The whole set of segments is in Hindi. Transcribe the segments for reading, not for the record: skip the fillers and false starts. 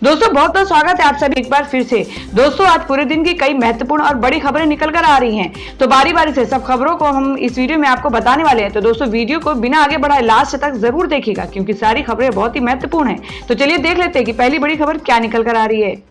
दोस्तों बहुत बहुत स्वागत है आप सभी एक बार फिर से। दोस्तों आज पूरे दिन की कई महत्वपूर्ण और बड़ी खबरें निकल कर आ रही हैं, तो बारी बारी से सब खबरों को हम इस वीडियो में आपको बताने वाले हैं। तो दोस्तों वीडियो को बिना आगे बढ़ाए लास्ट तक जरूर देखिएगा, क्योंकि सारी खबरें बहुत ही महत्वपूर्ण हैं। तो चलिए देख लेते हैं कि पहली बड़ी खबर क्या निकल कर आ रही है।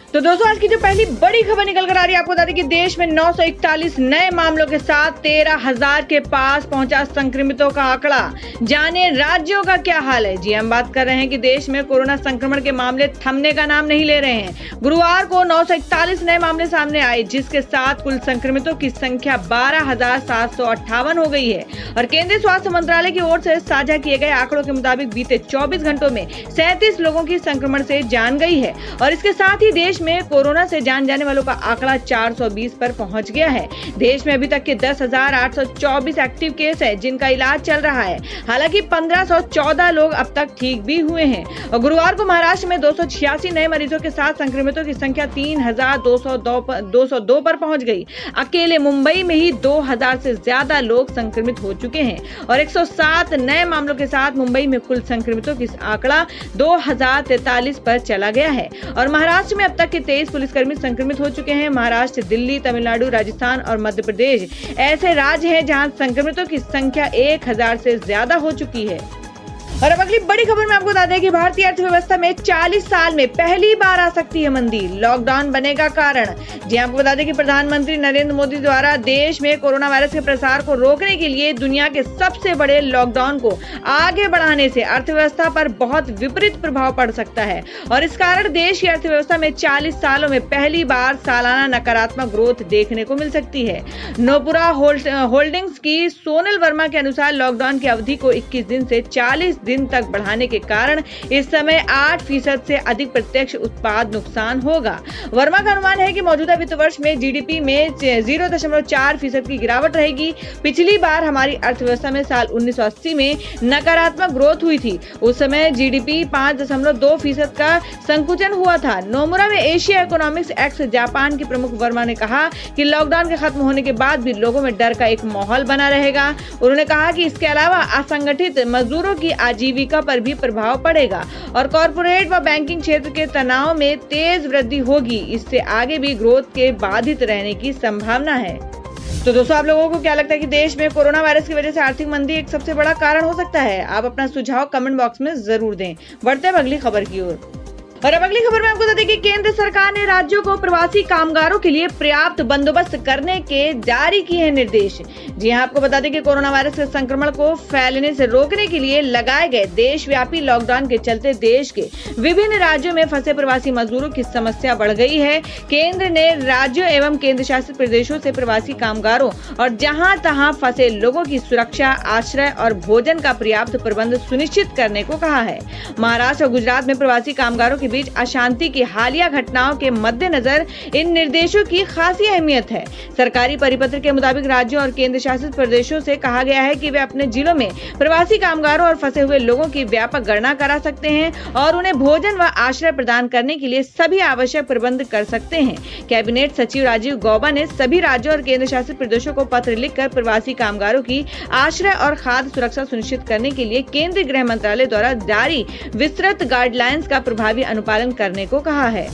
तो दोस्तों आज की जो पहली बड़ी खबर निकल कर आ रही है, आपको बता दें कि देश में 941 नए मामलों के साथ 13,000 के पास पहुंचा संक्रमितों का आंकड़ा। जाने राज्यों का क्या हाल है। जी हम बात कर रहे हैं कि देश में कोरोना संक्रमण के मामले थमने का नाम नहीं ले रहे हैं। गुरुवार को 941 नए मामले सामने आए, जिसके साथ कुल संक्रमितों की संख्या 12,758 हो गई है। और केंद्रीय स्वास्थ्य मंत्रालय की ओर से साझा किए गए आंकड़ों के मुताबिक बीते 24 घंटों में 37 लोगों की संक्रमण से जान गई है। और इसके साथ ही देश में कोरोना से जान जाने वालों का आंकड़ा 420 पर पहुंच गया है। देश में अभी तक के 10,824 एक्टिव केस है, जिनका इलाज चल रहा है। हालांकि 1,514 लोग अब तक ठीक भी हुए हैं। और गुरुवार को महाराष्ट्र में 286 नए मरीजों के साथ संक्रमितों की संख्या 3,202 पर पहुंच गई। अकेले मुंबई में ही 2,000 से ज्यादा लोग संक्रमित हो चुके हैं। और 107 नए मामलों के साथ मुंबई में कुल संक्रमितों की आंकड़ा 2,043 पर चला गया है। और महाराष्ट्र में अब तक 23 पुलिसकर्मी संक्रमित हो चुके हैं। महाराष्ट्र, दिल्ली, तमिलनाडु, राजस्थान और मध्य प्रदेश ऐसे राज्य हैं जहां संक्रमितों की संख्या 1,000 से ज्यादा हो चुकी है। और अब अगली बड़ी खबर में आपको बता दें कि भारतीय अर्थव्यवस्था में 40 साल में पहली बार आ सकती है मंदी। लॉकडाउन बनेगा कारण। जी आपको बता दें कि प्रधानमंत्री नरेंद्र मोदी द्वारा देश में कोरोना वायरस के प्रसार को रोकने के लिए दुनिया के सबसे बड़े लॉकडाउन को आगे बढ़ाने से अर्थव्यवस्था पर बहुत विपरीत प्रभाव पड़ सकता है। और इस कारण देश की अर्थव्यवस्था में 40 सालों में पहली बार सालाना नकारात्मक ग्रोथ देखने को मिल सकती है। नोपुरा होल्डिंग्स की सोनल वर्मा के अनुसार लॉकडाउन की अवधि को 21 दिन से 40 दिन तक बढ़ाने के कारण इस समय 8% से अधिक प्रत्यक्ष उत्पाद नुकसान होगा। वर्मा का अनुमान है कि मौजूदा वित्त वर्ष में जीडीपी में 0.4% की गिरावट रहेगी। पिछली बार हमारी अर्थव्यवस्था में साल 1980 में नकारात्मक ग्रोथ हुई थी। उस समय जीडीपी 5.2% का संकुचन हुआ था। नोमुरा में एशिया इकोनॉमिक्स एक्स जापान के प्रमुख वर्मा ने कहा कि लॉकडाउन के खत्म होने के बाद भी लोगों में डर का एक माहौल बना रहेगा। उन्होंने कहा कि इसके अलावा असंगठित मजदूरों की आजीविका पर भी प्रभाव पड़ेगा और कॉर्पोरेट व बैंकिंग क्षेत्र के तनाव में तेज वृद्धि होगी। इससे आगे भी ग्रोथ के बाधित रहने की संभावना है। तो दोस्तों आप लोगों को क्या लगता है कि देश में कोरोना वायरस की वजह से आर्थिक मंदी एक सबसे बड़ा कारण हो सकता है? आप अपना सुझाव कमेंट बॉक्स में जरूर दें। बढ़ते हैं अगली खबर की ओर। और अब अगली खबर में आपको बता दें कि केंद्र सरकार ने राज्यों को प्रवासी कामगारों के लिए पर्याप्त बंदोबस्त करने के जारी किए हैं निर्देश। जी हां, आपको बता दें कि कोरोना वायरस के संक्रमण को फैलने से रोकने के लिए लगाए गए देशव्यापी लॉकडाउन के चलते देश के विभिन्न राज्यों में फंसे प्रवासी मजदूरों की समस्या बढ़ गई है। केंद्र ने राज्यों एवं केंद्र शासित प्रदेशों से प्रवासी कामगारों और जहां तहां फंसे लोगों की सुरक्षा, आश्रय और भोजन का पर्याप्त प्रबंध सुनिश्चित करने को कहा है। महाराष्ट्र और गुजरात में प्रवासी कामगारों के बीच अशांति की हालिया घटनाओं के मद्देनजर इन निर्देशों की खासी अहमियत है। सरकारी परिपत्र के मुताबिक राज्यों और केंद्र शासित प्रदेशों से कहा गया है कि वे अपने जिलों में प्रवासी कामगारों और फंसे हुए लोगों की व्यापक गणना करा सकते हैं और उन्हें भोजन व आश्रय प्रदान करने के लिए सभी आवश्यक प्रबंध कर सकते हैं। कैबिनेट सचिव राजीव गौबा ने सभी राज्यों और केंद्र शासित प्रदेशों को पत्र लिखकर प्रवासी कामगारों की आश्रय और खाद्य सुरक्षा सुनिश्चित करने के लिए केंद्रीय गृह मंत्रालय द्वारा जारी विस्तृत गाइडलाइंस का प्रभावी अनुपालन करने को कहा है।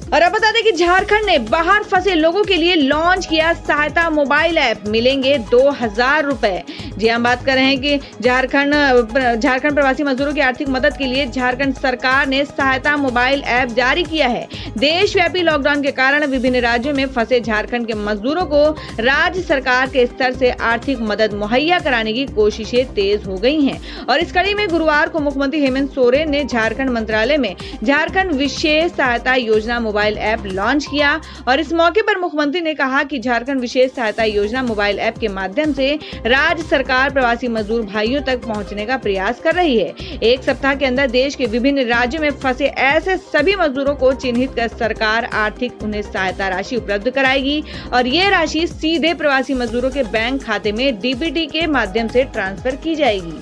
और अब बता दें कि झारखंड ने बाहर फंसे लोगों के लिए लॉन्च किया सहायता मोबाइल ऐप। मिलेंगे 2,000 रुपए। जी हम बात कर रहे हैं कि झारखंड प्रवासी मजदूरों की आर्थिक मदद के लिए झारखंड सरकार ने सहायता मोबाइल ऐप जारी किया है। देशव्यापी लॉकडाउन के कारण विभिन्न राज्यों में फंसे झारखंड के मजदूरों को राज्य सरकार के स्तर से आर्थिक मदद मुहैया कराने की कोशिशें तेज हो गई हैं। और इस कड़ी में गुरुवार को मुख्यमंत्री हेमंत सोरेन ने झारखंड मंत्रालय में झारखंड विशेष सहायता योजना मोबाइल ऐप लॉन्च किया। और इस मौके पर मुख्यमंत्री ने कहा कि झारखंड विशेष सहायता योजना मोबाइल ऐप के माध्यम से राज्य सरकार प्रवासी मजदूर भाइयों तक पहुंचने का प्रयास कर रही है। एक सप्ताह के अंदर देश के विभिन्न राज्यों में फंसे ऐसे सभी मजदूरों को चिन्हित कर सरकार आर्थिक उन्हें सहायता राशि उपलब्ध कराएगी और ये राशि सीधे प्रवासी मजदूरों के बैंक खाते में डीबीटी के माध्यम से ट्रांसफर की जाएगी।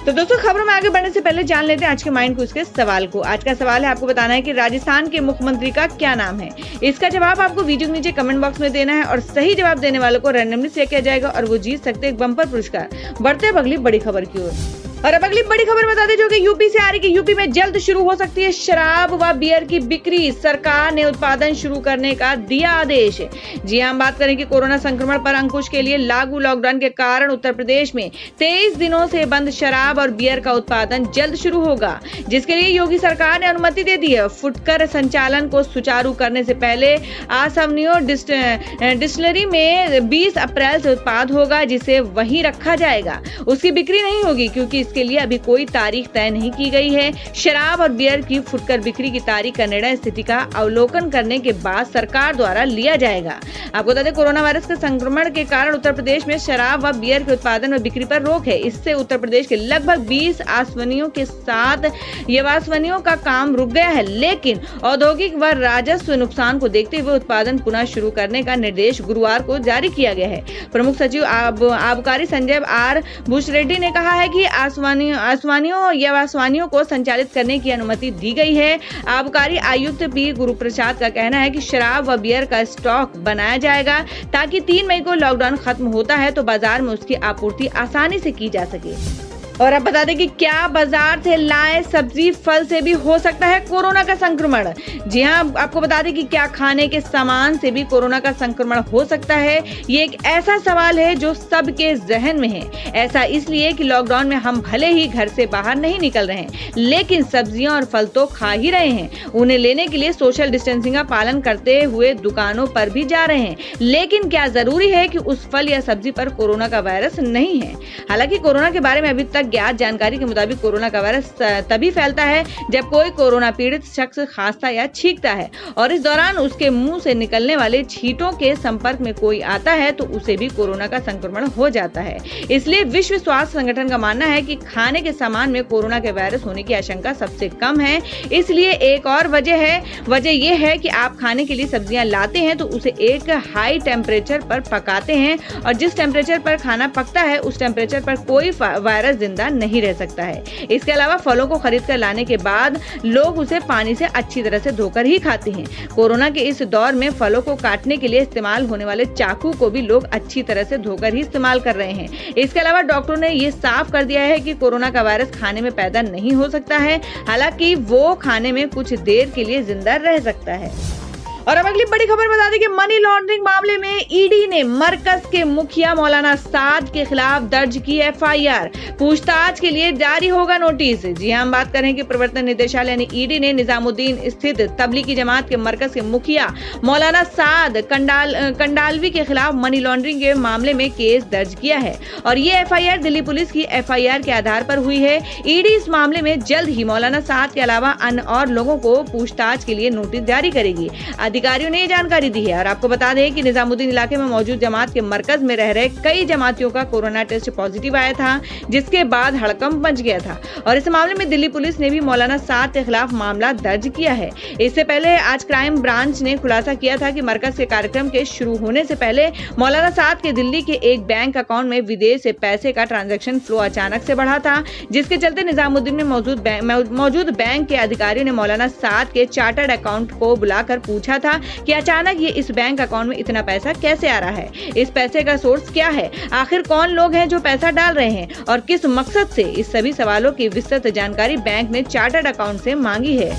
तो दोस्तों, खबरों में आगे बढ़ने से पहले जान लेते हैं आज के माइंड क्विज के सवाल को। आज का सवाल है, आपको बताना है कि राजस्थान के मुख्यमंत्री का क्या नाम है। इसका जवाब आपको वीडियो के नीचे कमेंट बॉक्स में देना है और सही जवाब देने वालों को रैंडमली सिलेक्ट किया जाएगा और वो जीत सकते हैं एक बम्पर पुरस्कार। बढ़ते हैं अगली बड़ी खबर की ओर। और अब अगली बड़ी खबर बता दें जो कि यूपी से आ रही है कि यूपी में जल्द शुरू हो सकती है शराब व बियर की बिक्री। सरकार ने उत्पादन शुरू करने का दिया आदेश। जी हां, हम बात करें कि कोरोना संक्रमण पर अंकुश के लिए लागू लॉकडाउन के कारण उत्तर प्रदेश में 23 दिनों से बंद शराब और बियर का उत्पादन जल्द शुरू होगा, जिसके लिए योगी सरकार ने अनुमति दे दी है। फुटकर संचालन को सुचारू करने से पहले आसवनियों डिस्टिलरी में 20 अप्रैल से उत्पाद होगा, जिसे वहीं रखा जाएगा। उसकी बिक्री नहीं होगी क्योंकि इसके लिए अभी कोई तारीख तय नहीं की गई है। शराब और बियर की फुटकर बिक्री की तारीख का निर्णय स्थिति का अवलोकन करने के बाद सरकार द्वारा लिया जाएगा। आपको बता दें, कोरोना वायरस के संक्रमण के कारण उत्तर प्रदेश में शराब व बियर के उत्पादन व बिक्री पर रोक है। इससे उत्तर प्रदेश के लगभग 20 आसवनियों के साथ यवासवनियों का काम रुक गया है, लेकिन औद्योगिक व राजस्व नुकसान को देखते हुए उत्पादन पुनः शुरू करने का निर्देश गुरुवार को जारी किया गया है। प्रमुख सचिव आबकारी संजय आर भूसरेड्डी ने कहा है कि आसवानियों यवासवानियों को संचालित करने की अनुमति दी गई है। आबकारी आयुक्त पी गुरुप्रसाद का कहना है कि शराब व बियर का स्टॉक बनाया जाएगा ताकि 3 मई को लॉकडाउन खत्म होता है तो बाजार में उसकी आपूर्ति आसानी से की जा सके। और अब बता दें कि क्या बाजार से लाए सब्जी फल से भी हो सकता है कोरोना का संक्रमण। जी हां, आपको बता दें कि क्या खाने के सामान से भी कोरोना का संक्रमण हो सकता है। ये एक ऐसा सवाल है जो सबके जहन में है। ऐसा इसलिए कि लॉकडाउन में हम भले ही घर से बाहर नहीं निकल रहे हैं, लेकिन सब्जियां और फल तो खा ही रहे हैं। उन्हें लेने के लिए सोशल डिस्टेंसिंग का पालन करते हुए दुकानों पर भी जा रहे हैं। लेकिन क्या जरूरी है कि उस फल या सब्जी पर कोरोना का वायरस नहीं है? हालांकि कोरोना के बारे में अभी तक ज्ञात जानकारी के मुताबिक कोरोना का वायरस तभी फैलता है जब कोई कोरोना पीड़ित शख्स खांसता या छींकता है और इस दौरान उसके मुंह से निकलने वाले छींटों के संपर्क में कोई आता है तो उसे भी कोरोना का संक्रमण हो जाता है। इसलिए विश्व स्वास्थ्य संगठन का मानना है कि खाने के सामान में कोरोना के वायरस होने की आशंका सबसे कम है। इसलिए एक और वजह यह है कि आप खाने के लिए सब्जियां लाते हैं तो उसे एक हाई टेम्परेचर पर पकाते हैं और जिस टेम्परेचर पर खाना पकता है उस टेम्परेचर पर कोई वायरस जिंदा नहीं रह सकता है। इसके अलावा फलों को खरीद कर लाने के बाद लोग उसे पानी से अच्छी तरह से धोकर ही खाते हैं। कोरोना के इस दौर में फलों को काटने के लिए इस्तेमाल होने वाले चाकू को भी लोग अच्छी तरह से धोकर ही इस्तेमाल कर रहे हैं। इसके अलावा डॉक्टरों ने ये साफ कर दिया है कि कोरोना का वायरस खाने में पैदा नहीं हो सकता है, हालांकि वो खाने में कुछ देर के लिए जिंदा रह सकता है। और अब अगली बड़ी खबर बता दें कि मनी लॉन्ड्रिंग मामले में ईडी ने मरकज के मुखिया मौलाना साद के खिलाफ दर्ज की एफआईआर। पूछताछ के लिए जारी होगा नोटिस। जी हां, हम बात करें कि प्रवर्तन निदेशालय यानी ईडी ने निजामुद्दीन स्थित तबलीगी जमात के मरकज के मुखिया मौलाना साद कंडालवी के खिलाफ मनी लॉन्ड्रिंग के मामले में केस दर्ज किया है और ये एफआईआर दिल्ली पुलिस की एफआईआर के आधार पर हुई है। ईडी इस मामले में जल्द ही मौलाना साद के अलावा अन्य और लोगों को पूछताछ के लिए नोटिस जारी करेगी। अधिकारियों ने ये जानकारी दी है। और आपको बता दें कि निजामुद्दीन इलाके में मौजूद जमात के मरकज में रह रहे कई जमातियों का कोरोना टेस्ट पॉजिटिव आया था, जिसके बाद हड़कंप मच गया था और इस मामले में दिल्ली पुलिस ने भी मौलाना साद के खिलाफ मामला दर्ज किया है। इससे पहले आज क्राइम ब्रांच ने खुलासा किया था कि मरकज के कार्यक्रम के शुरू होने से पहले मौलाना साद के दिल्ली के एक बैंक अकाउंट में विदेश से पैसे का ट्रांजैक्शन फ्लो अचानक से बढ़ा था, जिसके चलते निजामुद्दीन में मौजूद बैंक के अधिकारियों ने मौलाना साद के चार्टर्ड अकाउंट को बुलाकर पूछा था कि अचानक ये इस बैंक अकाउंट में इतना पैसा कैसे आ रहा है, इस पैसे का सोर्स क्या है, आखिर कौन लोग हैं जो पैसा डाल रहे हैं और किस मकसद से। इस सभी सवालों की विस्तृत जानकारी बैंक ने चार्टर्ड अकाउंट से मांगी है।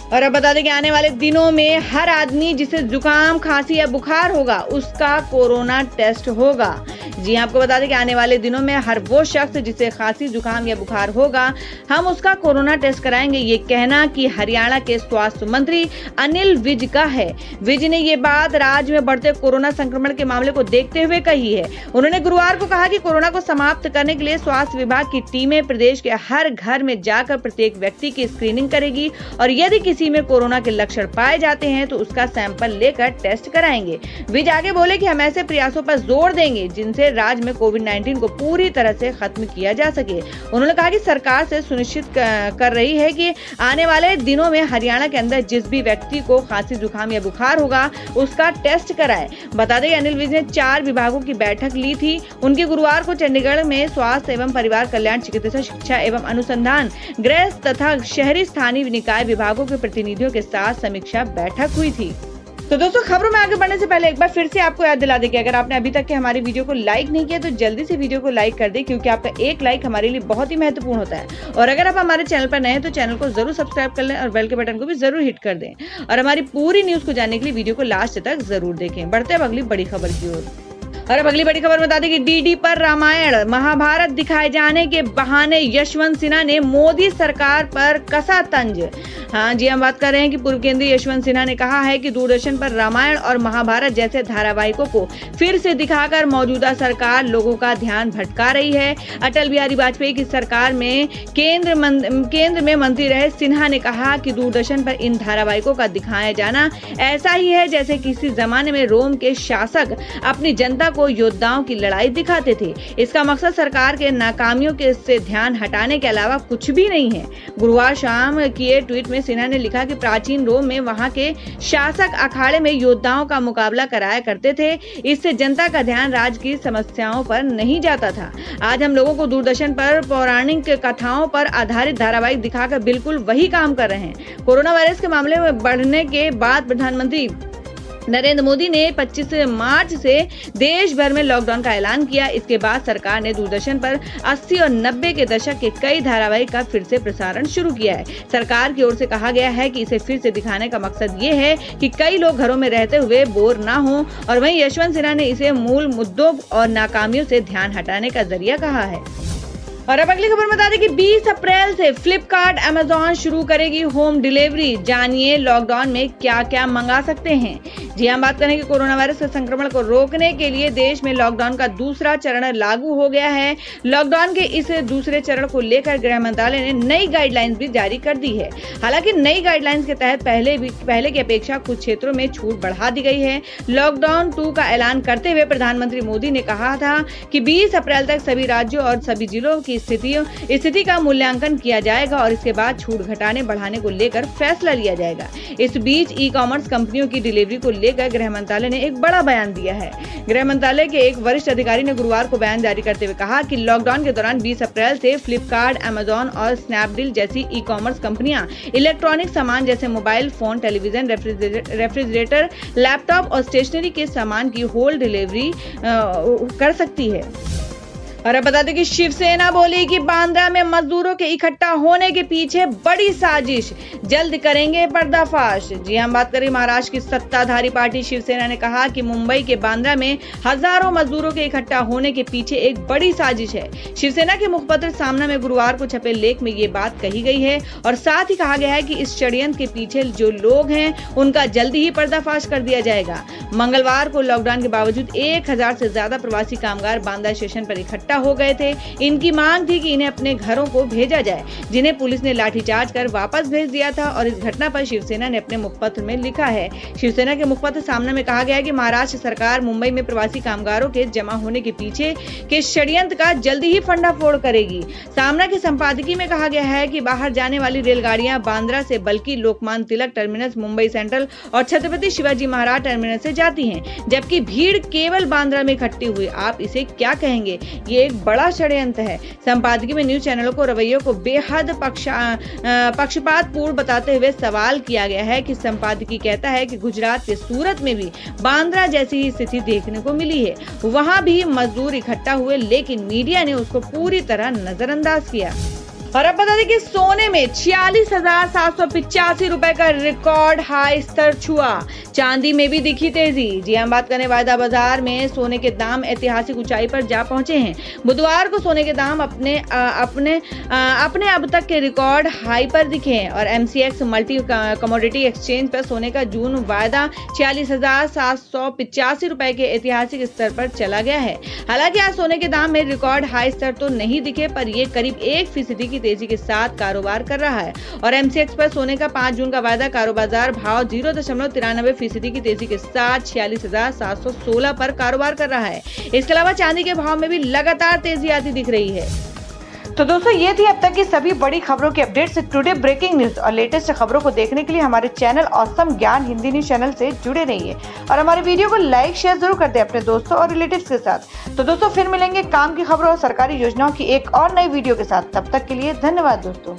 और अब बता दें कि आने वाले दिनों में हर आदमी जिसे जुकाम, खांसी या बुखार होगा उसका कोरोना टेस्ट होगा। जी हां, आपको बता दें कि आने वाले दिनों में हर वो शख्स जिसे खांसी, जुकाम या बुखार होगा हम उसका कोरोना टेस्ट कराएंगे। ये कहना कि हरियाणा के स्वास्थ्य मंत्री अनिल विज का है। विज ने ये बात राज्य में बढ़ते कोरोना संक्रमण के मामले को देखते हुए कही है। उन्होंने गुरुवार को कहा कि कोरोना को समाप्त करने के लिए स्वास्थ्य विभाग की टीमें प्रदेश के हर घर में जाकर प्रत्येक व्यक्ति की स्क्रीनिंग करेगी और यदि किसी में कोरोना के लक्षण पाए जाते हैं तो उसका सैंपल लेकर टेस्ट कराएंगे। विज आगे बोले कि हम ऐसे प्रयासों पर जोर देंगे जिनसे से राज्य में कोविड-19 को पूरी तरह से खत्म किया जा सके। उन्होंने कहा कि सरकार से सुनिश्चित कर रही है कि आने वाले दिनों में हरियाणा के अंदर जिस भी व्यक्ति को खांसी, जुकाम या बुखार होगा उसका टेस्ट कराए। बता दें अनिल विज ने 4 विभागों की बैठक ली थी। उनकी गुरुवार को चंडीगढ़ में स्वास्थ्य एवं परिवार कल्याण, चिकित्सा, शिक्षा एवं अनुसंधान, गृह तथा शहरी स्थानीय निकाय विभागों के प्रतिनिधियों के साथ समीक्षा बैठक हुई थी। तो दोस्तों, खबरों में आगे बढ़ने से पहले एक बार फिर से आपको याद दिला दें कि अगर आपने अभी तक के हमारी वीडियो को लाइक नहीं किया तो जल्दी से वीडियो को लाइक कर दें, क्योंकि आपका एक लाइक हमारे लिए बहुत ही महत्वपूर्ण होता है। और अगर आप हमारे चैनल पर नए हैं तो चैनल को जरूर सब्सक्राइब कर लें और बेल के बटन को भी जरूर हिट कर दें। और हमारी पूरी न्यूज को जानने के लिए वीडियो को लास्ट तक जरूर देखें। बढ़ते हैं अगली बड़ी खबर की ओर। और अब अगली बड़ी खबर बता दें कि डीडी पर रामायण महाभारत दिखाए जाने के बहाने यशवंत सिन्हा ने मोदी सरकार पर कसा तंज। हाँ जी, हम बात कर रहे हैं कि पूर्व केंद्रीय यशवंत सिन्हा ने कहा है कि दूरदर्शन पर रामायण और महाभारत जैसे धारावाहिकों को फिर से दिखाकर मौजूदा सरकार लोगों का ध्यान भटका रही है। अटल बिहारी वाजपेयी की सरकार में केंद्र में मंत्री रहे सिन्हा ने कहा कि दूरदर्शन पर इन धारावाहिकों का दिखाया जाना ऐसा ही है जैसे किसी जमाने में रोम के शासक अपनी जनता को योद्धाओं की लड़ाई दिखाते थे। इसका मकसद सरकार के नाकामियों के से ध्यान हटाने के अलावा कुछ भी नहीं है। गुरुवार शाम किए ट्वीट में सिन्हा ने लिखा कि प्राचीन रोम में वहां के शासक अखाड़े में योद्धाओं का मुकाबला कराया करते थे। इससे जनता का ध्यान राज्य की समस्याओं पर नहीं जाता था। आज हम लोगों को दूरदर्शन पर पौराणिक कथाओं पर आधारित धारावाहिक दिखाकर बिल्कुल वही काम कर रहे हैं। कोरोना वायरस के मामले में बढ़ने के बाद प्रधानमंत्री नरेंद्र मोदी ने 25 मार्च से देश भर में लॉकडाउन का ऐलान किया। इसके बाद सरकार ने दूरदर्शन पर 80 और 90 के दशक के कई धारावाहिक का फिर से प्रसारण शुरू किया है। सरकार की ओर से कहा गया है कि इसे फिर से दिखाने का मकसद ये है कि कई लोग घरों में रहते हुए बोर ना हो। और वहीं यशवंत सिन्हा ने इसे मूल मुद्दों और नाकामियों से ध्यान हटाने का जरिया कहा है। और अब अगली खबर बता दें कि 20 अप्रैल से फ्लिपकार्ट, अमेजॉन शुरू करेगी होम डिलीवरी। जानिए लॉकडाउन में क्या क्या मंगा सकते हैं। जी हम बात करें कि कोरोना वायरस के संक्रमण को रोकने के लिए देश में लॉकडाउन का दूसरा चरण लागू हो गया है। लॉकडाउन के इस दूसरे चरण को लेकर गृह मंत्रालय ने नई गाइडलाइंस भी जारी कर दी है। हालांकि नई गाइडलाइंस के तहत पहले की अपेक्षा कुछ क्षेत्रों में छूट बढ़ा दी गई है। लॉकडाउन 2 का ऐलान करते हुए प्रधानमंत्री मोदी ने कहा था कि 20 अप्रैल तक सभी राज्यों और सभी जिलों की स्थिति का मूल्यांकन किया जाएगा और इसके बाद छूट घटाने बढ़ाने को लेकर फैसला लिया जाएगा। इस बीच ई कॉमर्स कंपनियों की डिलीवरी को लेकर गृह मंत्रालय ने एक बड़ा बयान दिया है। गृह मंत्रालय के एक वरिष्ठ अधिकारी ने गुरुवार को बयान जारी करते हुए कहा कि लॉकडाउन के दौरान 20 अप्रैल से फ्लिपकार्ट, अमेजॉन और स्नैपडील जैसी ई कॉमर्स कंपनियां इलेक्ट्रॉनिक सामान जैसे mobile phone, television, refrigerator, laptop और स्टेशनरी के सामान की होम डिलीवरी कर सकती है। और अब बता दें कि शिवसेना बोली कि बांद्रा में मजदूरों के इकट्ठा होने के पीछे बड़ी साजिश, जल्द करेंगे पर्दाफाश। जी हम बात करें महाराष्ट्र की सत्ताधारी पार्टी शिवसेना ने कहा कि मुंबई के बांद्रा में हजारों मजदूरों के इकट्ठा होने के पीछे एक बड़ी साजिश है। शिवसेना के मुखपत्र सामना में गुरुवार को छपे लेख में ये बात कही गई है और साथ ही कहा गया है कि इस षड्यंत्र के पीछे जो लोग हैं उनका जल्दी ही पर्दाफाश कर दिया जाएगा। मंगलवार को लॉकडाउन के बावजूद 1000 से ज्यादा प्रवासी कामगार बांद्रा स्टेशन पर इकट्ठा हो गए थे। इनकी मांग थी कि इन्हें अपने घरों को भेजा जाए, जिन्हें पुलिस ने लाठीचार्ज कर वापस भेज दिया था। और इस घटना पर शिवसेना ने अपने मुखपत्र में लिखा है। शिवसेना के मुखपत्र सामने में कहा गया है कि महाराष्ट्र सरकार मुंबई में प्रवासी कामगारों के जमा होने के पीछे के षड्यंत्र का जल्दी ही फंडाफोड़ करेगी। सामना के संपादकीय में कहा गया है कि बाहर जाने वाली रेलगाड़ियां बांद्रा से बल्कि लोकमान्य तिलक टर्मिनस, मुंबई सेंट्रल और छत्रपति शिवाजी महाराज टर्मिनस से जाती हैं, जबकि भीड़ केवल बांद्रा में इकट्ठी हुई। आप इसे क्या कहेंगे? ये एक बड़ा षड्यंत्र है। संपादकीय में न्यूज चैनलों को रवैयों को बेहद पक्षपातपूर्ण बताते हुए सवाल किया गया है कि संपादकीय कहता है कि गुजरात के सूरत में भी बांद्रा जैसी ही स्थिति देखने को मिली है। वहां भी मजदूर इकट्ठा हुए, लेकिन मीडिया ने उसको पूरी तरह नजरअंदाज किया। और अब बता दें कि सोने में 46,785 रुपए का रिकॉर्ड हाई स्तर छुआ। चांदी में भी दिखी तेजी। जी हम बात करें वायदा बाजार में सोने के दाम ऐतिहासिक ऊंचाई पर जा पहुंचे हैं। बुधवार को सोने के दाम अपने अब तक के रिकॉर्ड हाई पर दिखे और MCX मल्टी कमोडिटी एक्सचेंज पर सोने का जून वायदा 46,785 रुपए के ऐतिहासिक स्तर पर चला गया है। हालांकि आज सोने के दाम में रिकॉर्ड हाई स्तर तो नहीं दिखे, पर ये करीब 1% की तेजी के साथ कारोबार कर रहा है और एमसीएक्स पर सोने का 5 जून का वायदा कारोबार बाजार भाव 0.93% की तेजी के साथ 46,716 पर कारोबार कर रहा है। इसके अलावा चांदी के भाव में भी लगातार तेजी आती दिख रही है। तो दोस्तों ये थी अब तक की सभी बड़ी खबरों की अपडेट्स। टुडे ब्रेकिंग न्यूज और लेटेस्ट खबरों को देखने के लिए हमारे चैनल ऑसम ज्ञान हिंदी न्यूज चैनल से जुड़े रहिए और हमारे वीडियो को लाइक शेयर जरूर कर दें अपने दोस्तों और रिलेटिव्स के साथ। तो दोस्तों फिर मिलेंगे काम की खबरों और सरकारी योजनाओं की एक और नई वीडियो के साथ। तब तक के लिए धन्यवाद दोस्तों।